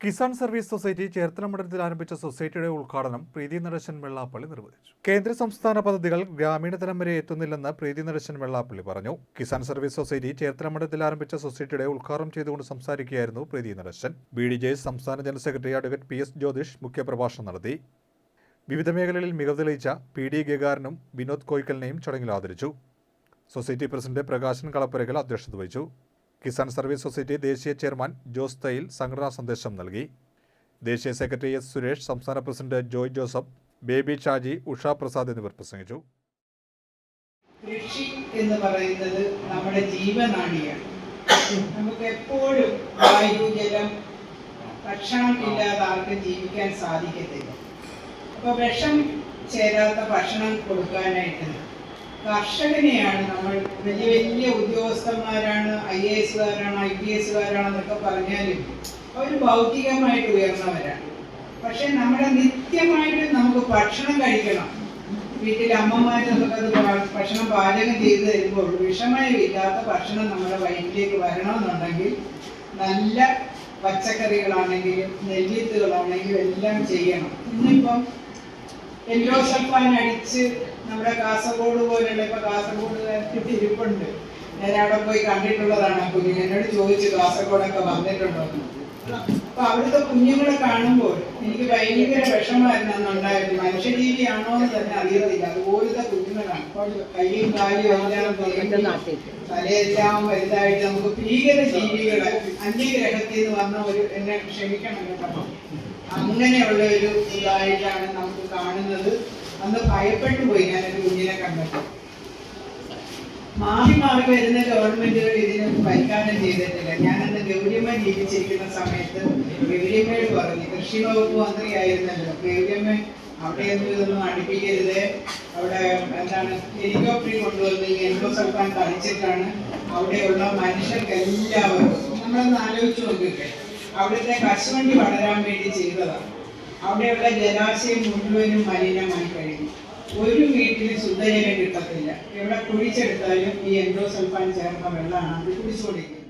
Kisan service society Cherthala മണ്ഡലത്തിൽ ആരംഭിച്ച സൊസൈറ്റിയുടെ ഉദ്ഘാടനം പ്രീതി നടേശൻ വെള്ളാപ്പള്ളി നിർവഹിച്ചു. കേന്ദ്ര സംസ്ഥാന പദ്ധതികൾ ഗ്രാമീണ തലം വരെ എത്തുന്നില്ലെന്ന് പ്രീതി നടേശൻ വെള്ളാപ്പള്ളി പറഞ്ഞു. കിസാൻ സർവീസ് സൊസൈറ്റി ചേർത്തല മണ്ഡലത്തിൽ ആരംഭിച്ച സൊസൈറ്റിയുടെ ഉദ്ഘാടനം ചെയ്തുകൊണ്ട് സംസാരിക്കുകയായിരുന്നു പ്രീതി നടേശൻ. BDJ സംസ്ഥാന general secretary advocate PS Jyothish മുഖ്യപ്രഭാഷണം നടത്തി. വിവിധ മേഖലകളിൽ മികവ് തെളിയിച്ച PD ഗഗാരനും വിനോദ് കോയിക്കലിനെയും ചടങ്ങിൽ ആദരിച്ചു. സൊസൈറ്റി പ്രസിഡന്റ് പ്രകാശൻ കളപ്പുരകൽ അധ്യക്ഷത വഹിച്ചു. കിസാൻ സർവീസ് സൊസൈറ്റി ദേശീയ ചെയർമാൻ ജോസ് തയ്യിൽ സംഘടനാ സന്ദേശം നൽകി. ദേശീയ സെക്രട്ടറി S സുരേഷ്, സംസ്ഥാന president Joy Joseph, baby Shaji, Usha Prasad എന്നിവർ പ്രസംഗിച്ചു. കൃഷി എന്ന് പറയുന്നത് നമ്മുടെ ജീവനാഡിയാണ്. നമുക്ക് എപ്പോഴും വായു, ജലം, ഭക്ഷണം ഇല്ലാതെ ആർക്കും ജീവിക്കാൻ സാധിക്കത്തില്ല. അപ്പോൾ വിഷം ചേരാത്ത ഭക്ഷണം കൊടുക്കാനായിട്ട് കർഷകനെയാണ് നമ്മൾ വലിയ വലിയ ഉദ്യോഗസ്ഥന്മാരാണ്, IAS-കാരാണ്, IPS-കാരാണെന്നൊക്കെ പറഞ്ഞാലും അവർ ഭൗതികമായിട്ട് ഉയർന്നവരാണ്. പക്ഷെ നമ്മുടെ നിത്യമായിട്ട് നമുക്ക് ഭക്ഷണം കഴിക്കണം. വീട്ടിൽ അമ്മമാർ നമുക്കത് ഭക്ഷണം പാചകം ചെയ്ത് തരുമ്പോൾ വിഷമയമില്ലാത്ത ഭക്ഷണം നമ്മുടെ വയറ്റിലേക്ക് വരണമെന്നുണ്ടെങ്കിൽ നല്ല പച്ചക്കറികളാണെങ്കിലും നെല്ലിത്തുകളാണെങ്കിലും എല്ലാം ചെയ്യണം. ഇന്നിപ്പം എൻഡോസൾഫാൻ അടിച്ച് നമ്മുടെ കാസർഗോഡ് പോലുള്ള, ഇപ്പൊ കാസർഗോഡ് ഇരിപ്പുണ്ട്. ഞാൻ അവിടെ പോയി കണ്ടിട്ടുള്ളതാണ്. ആ കുഞ്ഞിനെ എന്നോട് ചോദിച്ചു കാസർഗോഡൊക്കെ വന്നിട്ടുണ്ടോ. അപ്പൊ അവിടുത്തെ കുഞ്ഞുങ്ങളെ കാണുമ്പോൾ എനിക്ക് ഭയങ്കര വിഷമായിരുന്നു. മനുഷ്യജീവിയാണോ എന്ന് തന്നെ അറിയത്തില്ല. അതുപോലത്തെ കുഞ്ഞുങ്ങളാണ്. കൈയും കാലും എല്ലാം തലയെല്ലാം വലുതായിട്ട് നമുക്ക് ഭീകര ജീവികളെ അന്യഗ്രഹത്തിൽ നിന്ന് വന്ന ഒരു, എന്നെ ക്ഷമിക്കണം കേട്ടോ, അങ്ങനെയുള്ള ഒരു ഇതായിട്ടാണ് നമുക്ക് കാണുന്നത്. അന്ന് ഭയപ്പെട്ടു പോയി ഞാനൊരു കുഞ്ഞിനെ കണ്ടപ്പോൾ. മാറി മാറി വരുന്ന ഗവൺമെന്റുകൾ ഇതിന് പരിഹാരം ചെയ്തിട്ടില്ല. ഞാനന്ന് ഗൗരിയമ്മ ജീവിച്ചിരിക്കുന്ന സമയത്ത് ഗൗരിയമ്മയോട് പറഞ്ഞു, കൃഷി വകുപ്പ് മന്ത്രിയായിരുന്നല്ലോ, ഗൗരിയമ്മ അവിടെയൊന്നും ഇതൊന്നും അടുപ്പിക്കരുത്, അവിടെ എന്താണ് ഹെലികോപ്റ്ററിൽ കൊണ്ടുവന്ന് എൻഡോസൾഫാൻ തളിച്ചിട്ടാണ് അവിടെയുള്ള മനുഷ്യർക്ക് എല്ലാവർക്കും. നമ്മളൊന്ന് ആലോചിച്ച് നോക്കിയിട്ട് അവിടുത്തെ കശുവണ്ടി വളരാൻ വേണ്ടി ചെയ്തതാണ്. അവിടെയുള്ള ജലാശയം മുഴുവനും മലിനമായി കഴിഞ്ഞു. ഒരു വീട്ടിൽ ശുദ്ധജലം കിട്ടത്തില്ല. എവിടെ കുഴിച്ചെടുത്താലും ഈ എൻഡോസൾഫാൻ ചേർന്ന വെള്ളമാണ് അത് കുടിച്ചുകൊണ്ടിരിക്കുന്നത്.